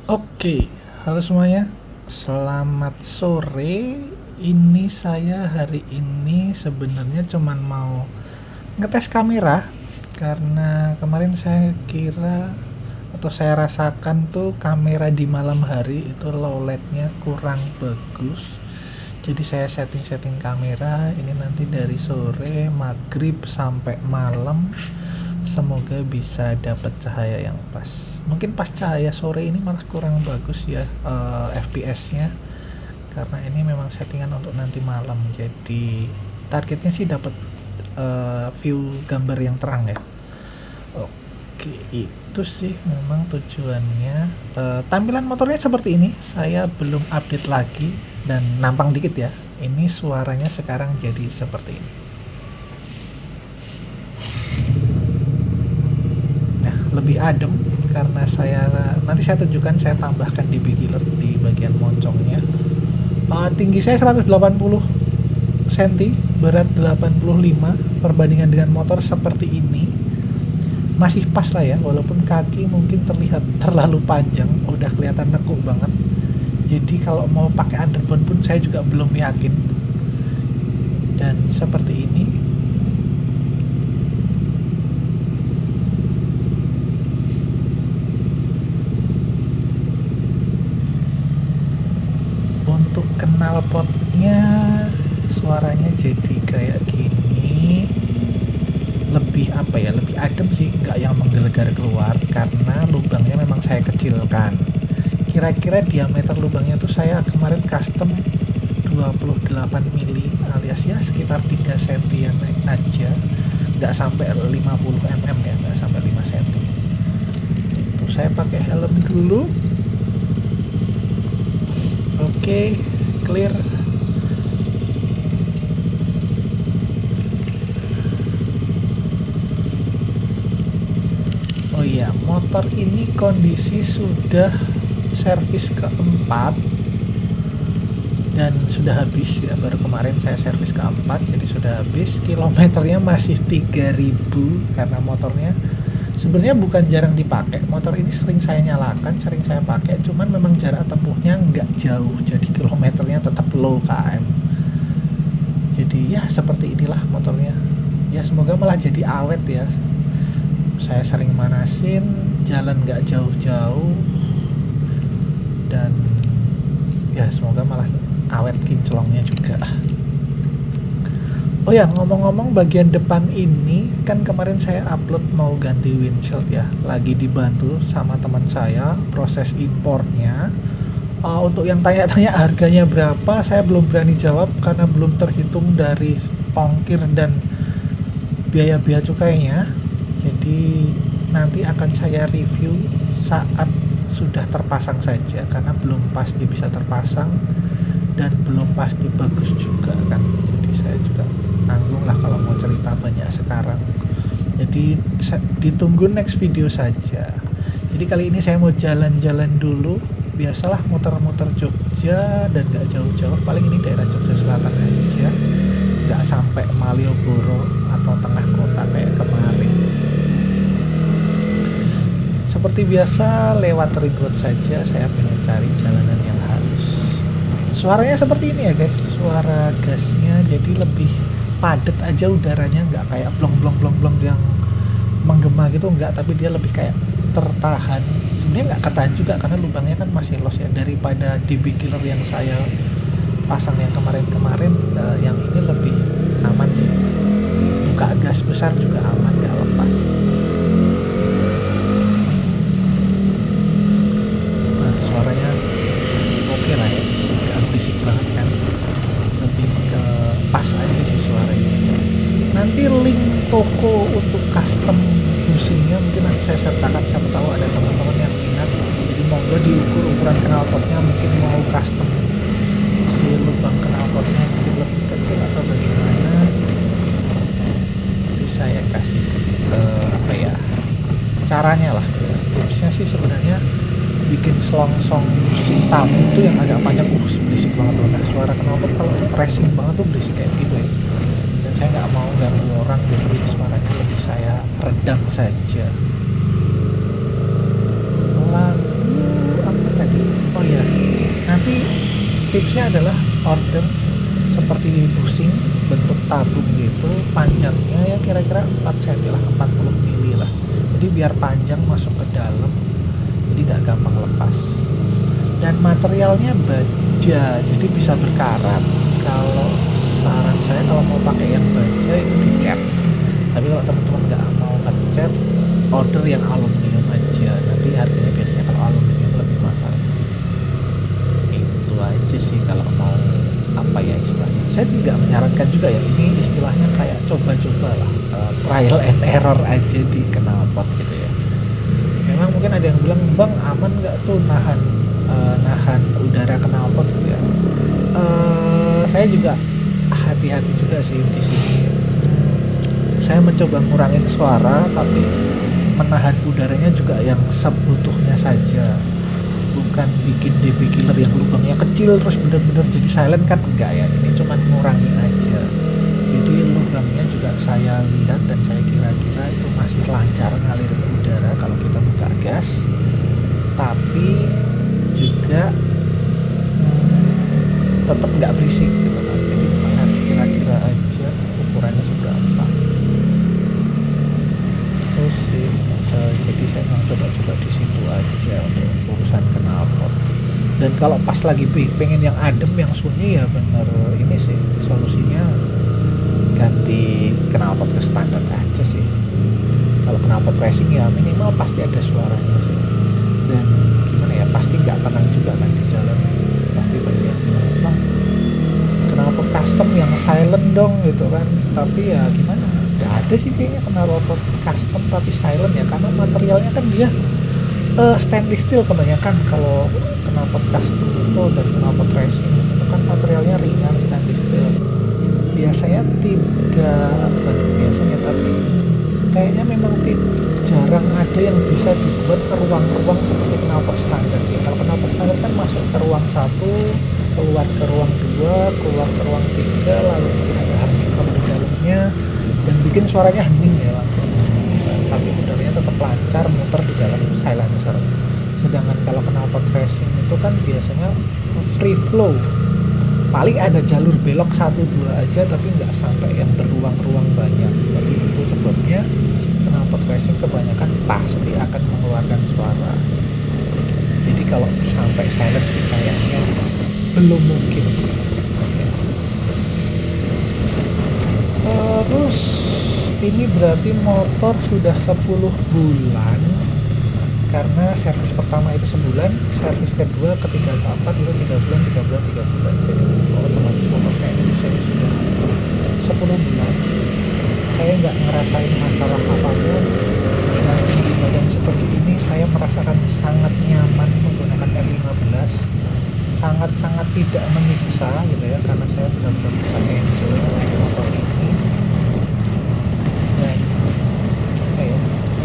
Oke, halo semuanya. Selamat sore. Ini saya hari ini sebenarnya cuman mau ngetes kamera karena kemarin saya kira atau saya rasakan tuh kamera di malam hari itu low light-nya kurang bagus. Jadi saya setting kamera ini nanti dari sore maghrib sampai malam. Semoga bisa dapat cahaya yang pas. Mungkin pas cahaya sore ini malah kurang bagus ya FPS-nya karena ini memang settingan untuk nanti malam. Jadi targetnya sih dapat view gambar yang terang ya. Oke, itu sih memang tujuannya. Tampilan motornya seperti ini. Saya belum update lagi dan nampang dikit ya. Ini suaranya sekarang jadi seperti ini. Lebih adem karena nanti saya tunjukkan, saya tambahkan DB killer di bagian moncongnya. Tinggi saya 180 cm, berat 85, perbandingan dengan motor seperti ini masih pas lah ya, walaupun kaki mungkin terlihat terlalu panjang, udah kelihatan nekuk banget. Jadi kalau mau pakai underbone pun saya juga belum yakin. Dan seperti ini. Untuk knalpotnya suaranya jadi kayak gini, lebih lebih adem sih, nggak yang menggelegar keluar karena lubangnya memang saya kecilkan. Kira-kira diameter lubangnya tuh saya kemarin custom 28 mili alias ya sekitar 3 cm aja, nggak sampai 50 mm ya, nggak sampai 5 cm. Itu saya pakai helm dulu. Oke, clear. Oh iya, motor ini kondisi sudah servis keempat dan sudah habis ya, baru kemarin saya servis keempat, jadi sudah habis. Kilometernya masih 3000 karena motornya sebenarnya bukan jarang dipakai. Motor ini sering saya nyalakan, sering saya pakai, cuman memang jarak tempuhnya nggak jauh, jadi kilometernya tetap low km. Jadi ya seperti inilah motornya. Ya semoga malah jadi awet ya. Saya sering manasin, jalan nggak jauh-jauh, dan ya semoga malah awet kinclongnya juga. Oh ya, ngomong-ngomong bagian depan ini kan kemarin saya upload mau ganti windshield ya, lagi dibantu sama teman saya proses importnya. Untuk yang tanya-tanya harganya berapa, saya belum berani jawab karena belum terhitung dari ongkir dan biaya-biaya cukainya. Jadi nanti akan saya review saat sudah terpasang saja karena belum pasti bisa terpasang dan belum pasti bagus juga kan. Jadi saya juga nanggung lah kalau mau cerita banyak sekarang. Jadi ditunggu next video saja. Jadi kali ini saya mau jalan-jalan dulu, biasalah muter-muter Jogja dan gak jauh-jauh, paling ini daerah Jogja Selatan aja, gak sampai Malioboro atau tengah kota kayak kemarin. Seperti biasa lewat ring road saja, saya pengen cari jalanan yang halus. Suaranya seperti ini ya guys, suara gasnya jadi lebih padat aja udaranya, nggak kayak blong yang menggema gitu, nggak, tapi dia lebih kayak tertahan. Sebenarnya nggak ketahan juga karena lubangnya kan masih los ya, daripada DB killer yang saya pasang yang kemarin-kemarin. Yang ini lebih aman sih, buka gas besar juga aman, nggak lepas. Nah suaranya oke lah ya, nggak berisik banget kan, lebih ke pas aja sih suaranya. Nanti link toko untuk custom bushingnya mungkin nanti saya sertakan, siapa tahu ada teman-teman yang minat. Jadi monggo diukur ukuran knalpotnya, mungkin mau custom si lubang knalpotnya mungkin lebih kecil atau bagaimana, nanti saya kasih caranya lah. Tipsnya sih sebenarnya bikin selongsong bushing tabung tuh yang agak panjang, berisik banget tuh. Nah suara knalpot kalau racing banget tuh berisik kayak gitu ya, dan saya nggak mau ganggu orang, jadi suaranya lebih saya redam saja. Lalu apa tadi tipsnya adalah order seperti busing bentuk tabung gitu, panjangnya ya kira-kira 4 cm lah, 40 mili lah, jadi biar panjang masuk ke dalam, jadi nggak gampang lepas. Dan materialnya baja, jadi bisa berkarat. Kalau saran saya kalau mau pakai yang baja itu dicat, tapi kalau teman-teman nggak mau ngecat, order yang aluminium aja, nanti harganya biasanya kalau aluminium lebih mahal. Itu aja sih kalau mau apa ya istilahnya. Saya tidak menyarankan juga ya, ini istilahnya kayak coba-coba lah, trial and error aja di knalpot gitu ya. Memang mungkin ada yang bilang, bang aman nggak tuh nahan udara knalpot gitu ya. Saya juga hati-hati juga sih di sini. Saya mencoba ngurangin suara tapi menahan udaranya juga yang sebutuhnya saja, bukan bikin DB killer yang lubangnya kecil terus bener-bener jadi silent kan, enggak ya. Ini cuma ngurangin aja, jadi lubangnya juga saya lihat dan saya kira-kira itu masih lancar ngalirin udara kalau kita buka gas, tapi juga tetap nggak berisik gitu kan. Jadi memang harus kira-kira aja ukurannya seberapa itu sih. Jadi saya mau coba-coba di situ aja untuk urusan knalpot. Dan kalau pas lagi pengen yang adem, yang sunyi, ya bener ini sih solusinya, ganti knalpot ke standar aja sih. Kalau knalpot racing ya minimal pasti ada suaranya sih, dan gimana ya, pasti nggak tenang juga kan di jalan. Pasti banyak yang bilang, bang knalpot custom yang silent dong gitu kan, tapi ya gimana, nggak ada sih kayaknya knalpot custom tapi silent ya, karena materialnya kan dia stainless steel kebanyakan. Kalau knalpot custom itu dan knalpot racing itu kan materialnya ringan, stainless steel. Biasanya bukan biasanya, tapi kayaknya memang jarang ada yang bisa dibuat ruang-ruang seperti knalpot standar ya. Kalau knalpot standar kan masuk ke ruang 1, keluar ke ruang 2, keluar ke ruang 3, lalu mungkin ada honeycomb di dalamnya dan bikin suaranya hening ya langsung, tapi udaranya tetap lancar muter di dalam silencer. Sedangkan kalau knalpot racing itu kan biasanya free flow, paling ada jalur belok 1-2 aja, tapi nggak sampai yang beruang-ruang banyak. Jadi itu sebabnya knalpot racing kebanyakan pasti akan mengeluarkan suara. Jadi kalau sampai silent sih kayaknya belum mungkin ya. Terus ini berarti motor sudah 10 bulan, karena servis pertama itu sebulan, servis kedua, ketiga, keempat itu 3 bulan. Jadi otomatis motor saya ini usianya sudah 10 bulan. Saya nggak ngerasain masalah apapun. Dengan tinggi badan seperti ini, saya merasakan sangat nyaman menggunakan R15, sangat-sangat tidak menyiksa gitu ya, karena saya benar-benar bisa enjoy naik motor ini. Dan apa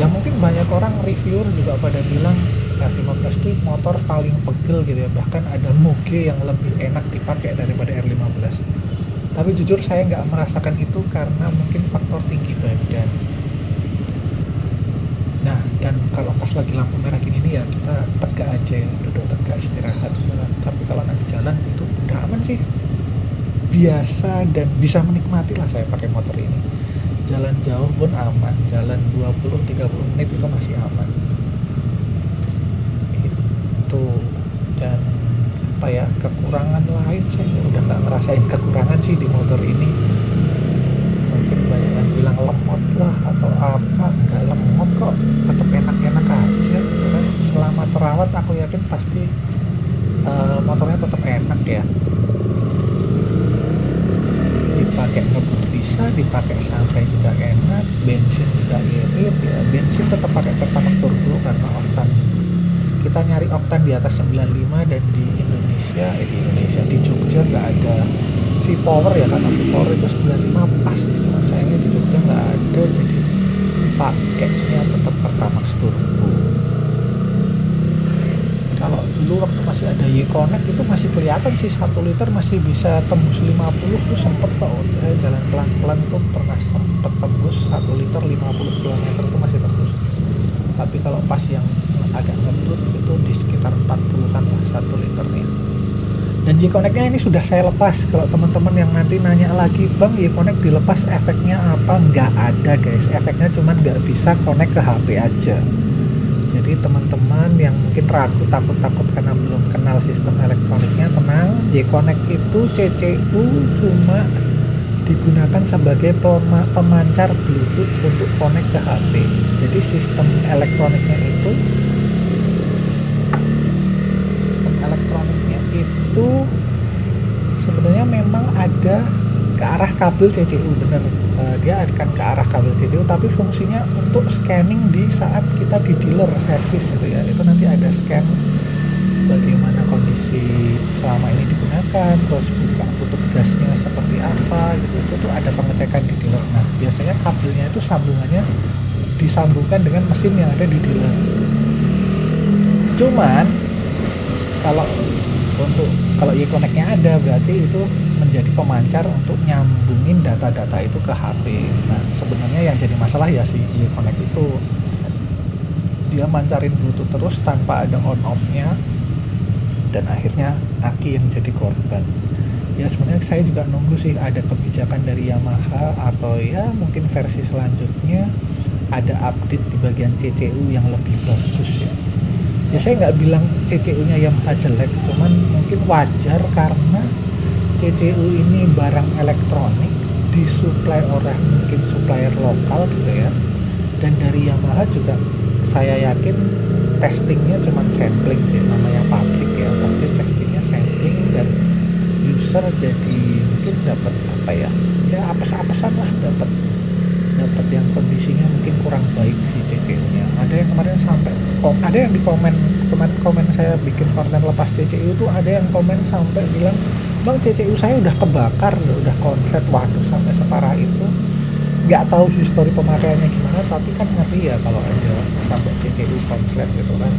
ya mungkin banyak orang reviewer juga pada bilang R15 itu motor paling pegel gitu ya, bahkan ada Muge yang lebih enak dipakai daripada R15. Tapi jujur saya nggak merasakan itu karena mungkin faktor tinggi badan. Nah, dan kalau pas lagi lampu merah gini nih ya, kita tegak aja ya, duduk tegak, istirahat gitu kan. Tapi kalau nanti jalan itu udah aman sih, biasa dan bisa menikmati lah saya pakai motor ini. Jalan jauh pun aman, jalan 20-30 menit itu masih aman itu. Dan apa ya, kekurangan lain saya udah nggak ngerasain kekurangan sih di motor ini. Mungkin banyak yang bilang lemot lah atau apa, nggak lemot kok, tetap enak-enak aja gitu kan. Selama terawat aku yakin pasti motornya tetap enak ya, dipakai ngebut bisa, dipakai santai juga enak, bensin juga irit ya. Bensin tetap pakai Pertamax turbo karena oktan kita nyari oktan di atas 95, dan di Jogja nggak ada V-Power ya, karena V-Power itu 95 pas sih, cuman sayangnya di Jogja nggak ada, jadi pakainya tetap Pertamax turbo. Kalau dulu waktu masih ada Y-Connect itu masih kelihatan sih 1 liter masih bisa tembus 50 tuh, sempet kok saya jalan pelan-pelan itu pernah sempet tembus 1 liter 50 km itu masih tembus. Tapi kalau pas yang agak ngebut itu di sekitar 40-an lah 1 liternya. Dan Y-Connect-nya ini sudah saya lepas. Kalau teman-teman yang nanti nanya lagi, Bang, Y-Connect dilepas efeknya apa? Nggak ada guys, efeknya cuman nggak bisa connect ke HP aja. Jadi teman-teman yang mungkin ragu, takut-takut karena belum kenal sistem elektroniknya, tenang, Y-Connect itu CCU cuma digunakan sebagai pemancar Bluetooth untuk connect ke HP. Jadi sistem elektroniknya itu sebenarnya memang ada ke arah kabel CCU, bener. Dia akan ke arah kabel CCU, tapi fungsinya untuk scanning di saat kita di dealer service itu ya. Itu nanti ada scan bagaimana kondisi selama ini digunakan, terus buka tutup gasnya seperti apa gitu. Itu tuh ada pengecekan di dealer. Nah, biasanya kabelnya itu sambungannya disambungkan dengan mesin yang ada di dealer. Cuman kalau Y-Connect-nya ada, berarti itu menjadi pemancar untuk nyambungin data-data itu ke HP. Nah, sebenarnya yang jadi masalah ya si Y-Connect itu, dia mancarin Bluetooth terus tanpa ada on off-nya, dan akhirnya aki yang jadi korban. Ya sebenarnya saya juga nunggu sih ada kebijakan dari Yamaha, atau ya mungkin versi selanjutnya ada update di bagian CCU yang lebih bagus ya. Ya saya nggak bilang CCU-nya Yamaha jelek, cuman mungkin wajar karena CCU ini barang elektronik disuplai oleh mungkin supplier lokal gitu ya. Dan dari Yamaha juga saya yakin testingnya cuman sampling sih, namanya pabrik ya, pasti testingnya sampling dan user jadi mungkin dapat apa ya apes-apesan lah, dapat yang kondisinya mungkin kurang baik si CCU-nya. Ada yang kemarin sampai ada yang di komen saya bikin konten lepas CCU tuh, ada yang komen sampai bilang, Bang, CCU saya udah kebakar, udah konslet. Waduh, sampai separah itu. Nggak tahu histori pemakaiannya gimana, tapi kan ngeri ya kalau ada sampai CCU konslet gitu kan.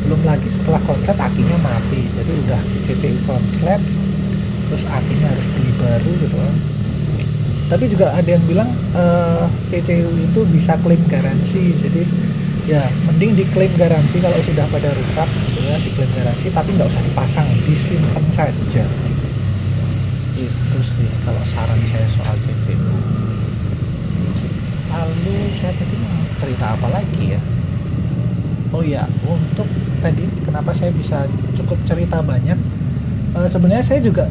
Belum lagi setelah konslet akinya mati, jadi udah CCU konslet terus akinya harus beli baru gitu kan. Tapi juga ada yang bilang CCU itu bisa klaim garansi, jadi ya mending diklaim garansi kalau sudah pada rusak gitu ya, diklaim garansi, tapi nggak usah dipasang, disimpan saja. Itu sih kalau saran saya soal CCU. Lalu saya tadi mau cerita apa lagi ya? Oh ya, untuk tadi kenapa saya bisa cukup cerita banyak, sebenarnya saya juga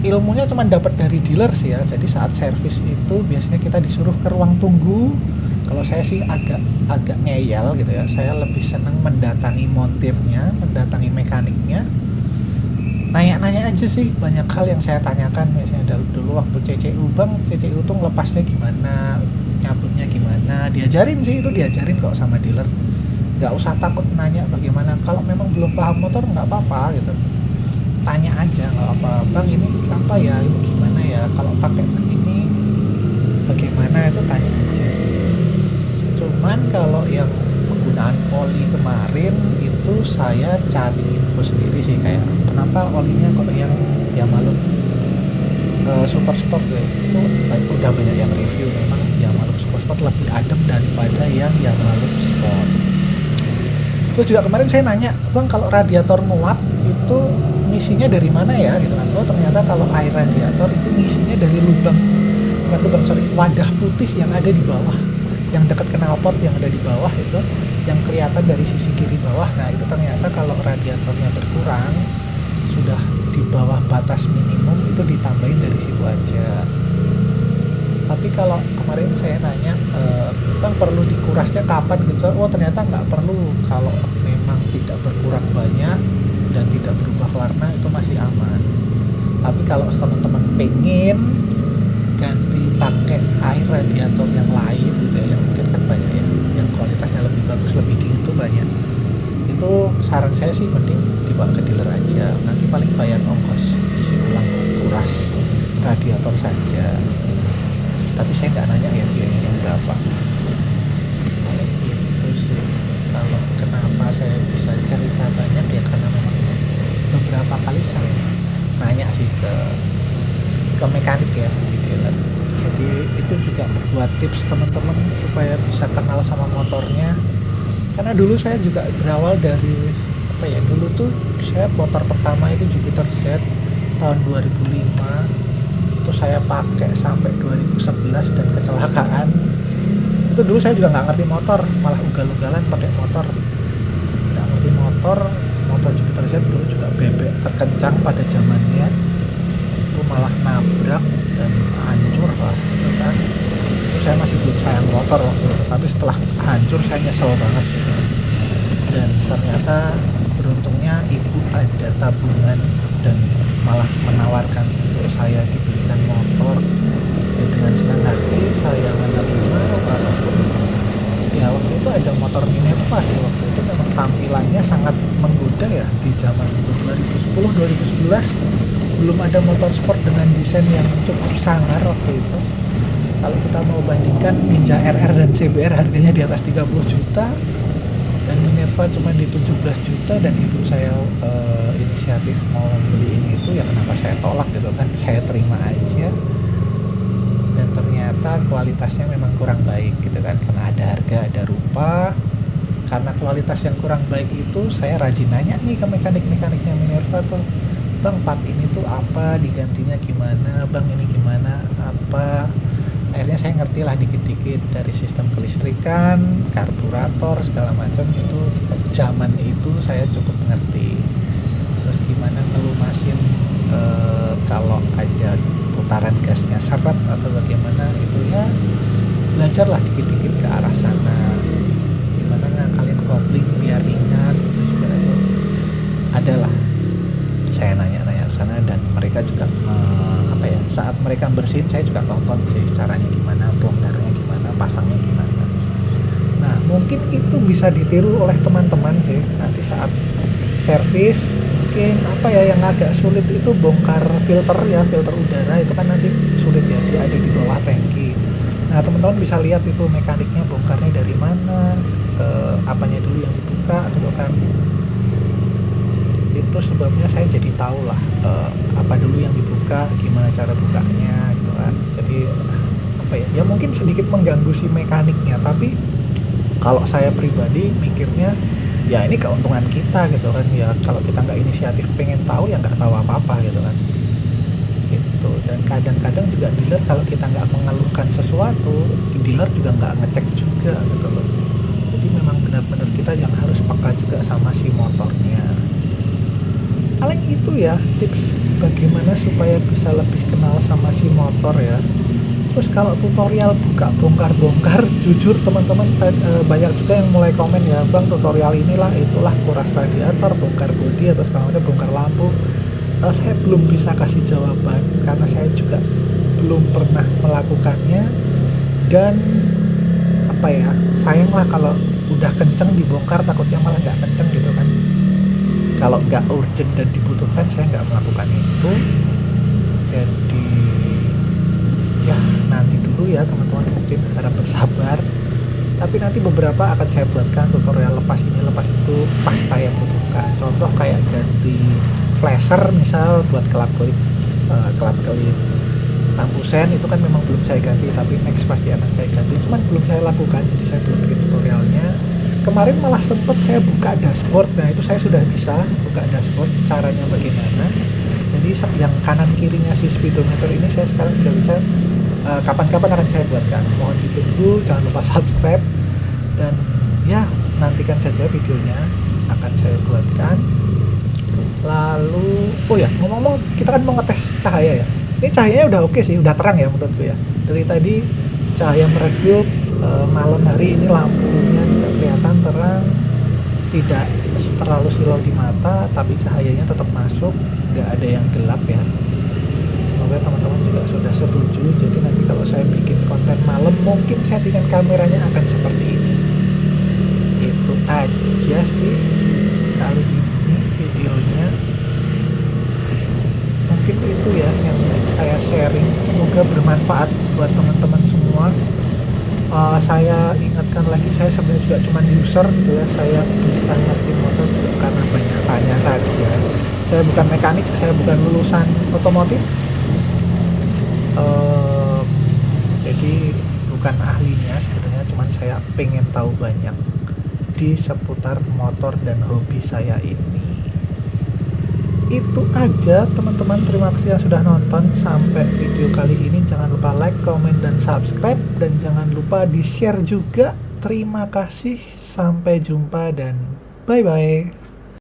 ilmunya cuma dapat dari dealer sih ya. Jadi saat servis itu biasanya kita disuruh ke ruang tunggu. Kalau saya sih agak ngeyel gitu ya, saya lebih senang mendatangi montirnya, mendatangi mekaniknya, nanya-nanya aja sih. Banyak hal yang saya tanyakan biasanya dulu waktu CCU, Bang, CCU tuh lepasnya gimana, nyabutnya gimana, diajarin kok sama dealer. Nggak usah takut nanya bagaimana. Kalau memang belum paham motor nggak apa-apa gitu, tanya aja, nggak apa, Bang ini apa ya, ini gimana ya, kalau pakai ini bagaimana, itu tanya aja sih. Cuman kalau yang penggunaan oli kemarin itu saya cari info sendiri sih, kayak kenapa olinya kok yang Yamalum Super Sport itu udah banyak yang review, memang Yamalum Super Sport lebih adem daripada yang Yamalum Sport. Terus juga kemarin saya nanya, Bang, kalau radiator nguap itu ngisinya dari mana ya gitu kan. Oh ternyata kalau air radiator itu ngisinya dari wadah putih yang ada di bawah, yang dekat knalpot yang ada di bawah itu, yang kelihatan dari sisi kiri bawah. Nah itu ternyata kalau radiatornya berkurang, sudah di bawah batas minimum, itu ditambahin dari situ aja. Tapi kalau kemarin saya nanya, Bang, perlu dikurasnya kapan gitu, oh ternyata nggak perlu. Kalau memang tidak berkurang banyak dan tidak berubah warna, itu masih aman. Tapi kalau teman-teman pengen ganti pakai air radiator yang lain gitu ya, yang mungkin kan banyak ya, yang kualitasnya lebih bagus, lebih dingin tuh banyak. Itu saran saya sih mending dibawa ke dealer aja, nanti paling bayar ongkos isi ulang kuras radiator saja. Tapi saya nggak nanya ya biayanya berapa. Paling itu sih. Kalau kenapa saya bisa cerita banyak ya karena memang beberapa kali sering nanya sih ke mekanik ya di dealer. Jadi itu juga buat tips teman-teman supaya bisa kenal sama motornya. Karena dulu saya juga berawal dari apa ya, dulu tuh saya motor pertama itu Jupiter Z tahun 2005, itu saya pakai sampai 2011 dan kecelakaan. Itu dulu saya juga nggak ngerti motor, malah ugal-ugalan pakai motor, nggak ngerti motor. Motor Jupiter Z dulu juga bebek terkencang pada zamannya, itu malah nabrak dan hancur lah gitu kan. Itu saya masih belum sayang motor waktu itu, tapi setelah hancur saya nyesel banget sih. Dan ternyata beruntungnya ibu ada tabungan dan malah menawarkan untuk saya dibelikan motor. Ya dengan senang hati saya menerima, walaupun ya waktu itu ada motor Minerva sih. Waktu itu memang tampilannya sangat menggoda ya di zaman itu, 2010-2011 belum ada motor sport dengan desain yang cukup sangar waktu itu. Kalau kita mau bandingkan, Ninja RR dan CBR harganya di atas 30 juta dan Minerva cuma di 17 juta, dan ibu saya inisiatif mau beliin itu, ya kenapa saya tolak gitu kan, saya terima aja. Dan ternyata kualitasnya memang kurang baik gitu kan, karena ada harga ada rupa. Karena kualitas yang kurang baik itu, saya rajin nanya nih ke mekaniknya Minerva tuh, bang part ini tuh apa, digantinya gimana bang, ini gimana apa. Akhirnya saya ngerti lah dikit-dikit dari sistem kelistrikan, karburator, segala macam. Itu zaman itu saya cukup ngerti. Terus gimana ngelumasin kalau ada putaran gasnya seret atau bagaimana, itu ya belajarlah dikit-dikit ke arah sana. Gimana ngakalin kopling biar ringan, itu juga itu adalah saya nanya-nanya ke sana. Dan mereka juga saat mereka bersihin saya juga tonton sih caranya gimana, bongkarnya gimana, pasangnya gimana. Nah mungkin itu bisa ditiru oleh teman-teman sih. Nanti saat servis mungkin yang agak sulit itu bongkar filter ya, filter udara itu kan nanti sulit ya, dia ada di bawah tangki. Nah teman-teman bisa lihat itu mekaniknya bongkarnya dari mana, apanya dulu yang dibuka gitu kan. Itu sebabnya saya jadi tahu lah apa dulu yang dibuka, gimana cara bukanya gitu kan. Jadi ya mungkin sedikit mengganggu si mekaniknya, tapi kalau saya pribadi mikirnya ya ini keuntungan kita gitu kan. Ya kalau kita nggak inisiatif pengen tahu, ya nggak tahu apa-apa gitu kan gitu. Dan kadang-kadang juga dealer kalau kita nggak mengeluhkan sesuatu, dealer juga nggak ngecek juga gitu loh. Jadi memang benar-benar kita yang harus peka juga sama si motornya. Paling itu ya tips bagaimana supaya bisa lebih kenal sama si motor ya. Terus kalau tutorial buka bongkar-bongkar, jujur teman-teman banyak juga yang mulai komen ya, bang tutorial inilah itulah, kuras radiator, bongkar bodi atau segala macam, bongkar lampu. Saya belum bisa kasih jawaban karena saya juga belum pernah melakukannya. Dan sayang lah kalau udah kenceng dibongkar, takutnya malah nggak kenceng gitu kan. Kalau nggak urgent dan dibutuhkan, saya nggak melakukan itu. Jadi ya nanti dulu ya teman-teman, mungkin harap bersabar. Tapi nanti beberapa akan saya buatkan tutorial lepas ini lepas itu pas saya butuhkan. Contoh kayak ganti flasher misal buat kelap-kelip lampu sen, itu kan memang belum saya ganti, tapi next pasti akan saya ganti. Cuman belum saya lakukan, jadi saya belum bikin tutorialnya. Kemarin malah sempet saya buka dashboard. Nah itu saya sudah bisa buka dashboard, caranya bagaimana. Jadi yang kanan kirinya si speedometer ini saya sekarang sudah bisa. Kapan-kapan akan saya buatkan, mohon ditunggu, jangan lupa subscribe. Dan ya nantikan saja videonya, akan saya buatkan. Lalu ngomong-ngomong, kita kan mau ngetes cahaya ya. Ini cahayanya udah oke sih, udah terang ya menurutku ya. Dari tadi cahaya meredup, malam hari ini lampunya juga kelihatan terang, tidak terlalu silau di mata, tapi cahayanya tetap masuk, nggak ada yang gelap ya. Semoga teman-teman juga sudah setuju. Jadi nanti kalau saya bikin konten malam, mungkin settingan kameranya akan seperti ini. Itu aja sih kali ini videonya. Mungkin itu ya yang saya sharing, semoga bermanfaat buat teman-teman semua. Saya ingatkan lagi, saya sebenarnya juga cuma user gitu ya. Saya bisa ngerti motor juga karena banyak tanya saja. Saya bukan mekanik, saya bukan lulusan otomotif, jadi bukan ahlinya sebenarnya. Cuman saya pengen tahu banyak. di seputar motor dan hobi saya ini. Itu aja teman-teman, terima kasih yang sudah nonton sampai video kali ini. Jangan lupa like, komen, dan subscribe, dan jangan lupa di share juga. Terima kasih, sampai jumpa dan bye bye.